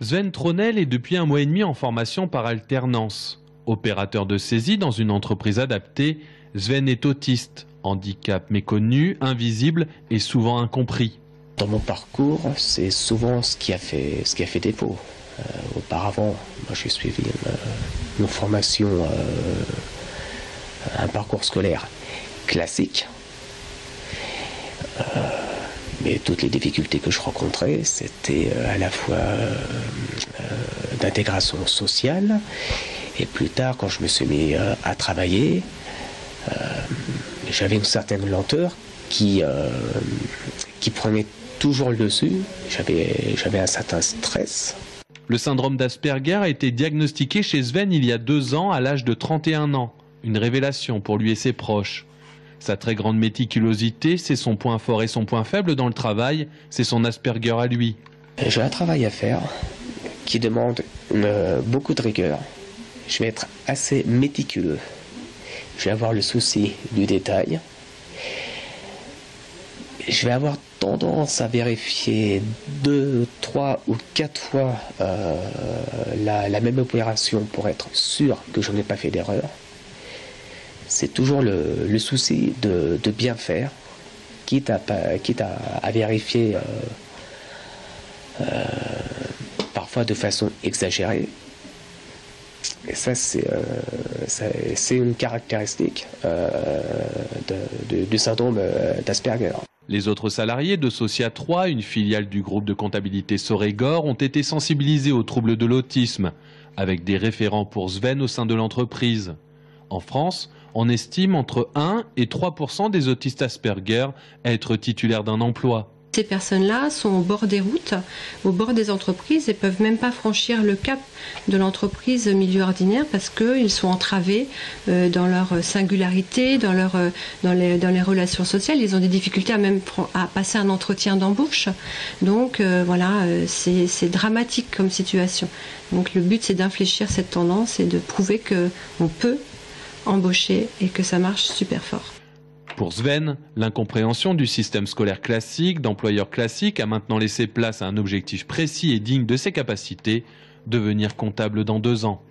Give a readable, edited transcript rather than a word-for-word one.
Sven Tronel est depuis 1 mois et demi en formation par alternance. Opérateur de saisie dans une entreprise adaptée, Sven est autiste, handicap méconnu, invisible et souvent incompris. Dans mon parcours, c'est souvent ce qui a fait défaut. Auparavant, moi, j'ai suivi une formation, un parcours scolaire classique. Mais toutes les difficultés que je rencontrais, c'était à la fois d'intégration sociale, et plus tard, quand je me suis mis à travailler, j'avais une certaine lenteur qui prenait toujours le dessus. J'avais un certain stress. Le syndrome d'Asperger a été diagnostiqué chez Sven il y a 2 ans à l'âge de 31 ans. Une révélation pour lui et ses proches. Sa très grande méticulosité, c'est son point fort et son point faible dans le travail, c'est son Asperger à lui. J'ai un travail à faire qui demande beaucoup de rigueur. Je vais être assez méticuleux. Je vais avoir le souci du détail. Je vais avoir tendance à vérifier 2, 3 ou 4 fois la même opération pour être sûr que je n'ai pas fait d'erreur. C'est toujours le souci de bien faire, quitte à vérifier parfois de façon exagérée. Et ça, c'est une caractéristique du syndrome d'Asperger. Les autres salariés de Socia 3, une filiale du groupe de comptabilité Sorégor, ont été sensibilisés aux troubles de l'autisme, avec des référents pour Sven au sein de l'entreprise. En France, on estime entre 1 et 3% des autistes Asperger être titulaires d'un emploi. Ces personnes-là sont au bord des routes, au bord des entreprises et peuvent même pas franchir le cap de l'entreprise milieu ordinaire parce qu'ils sont entravés dans leur singularité, dans les relations sociales. Ils ont des difficultés à passer un entretien d'embauche. Donc voilà, c'est dramatique comme situation. Donc le but, c'est d'infléchir cette tendance et de prouver qu'on peut embaucher et que ça marche super fort. Pour Sven, l'incompréhension du système scolaire classique, d'employeur classique, a maintenant laissé place à un objectif précis et digne de ses capacités, devenir comptable dans 2 ans.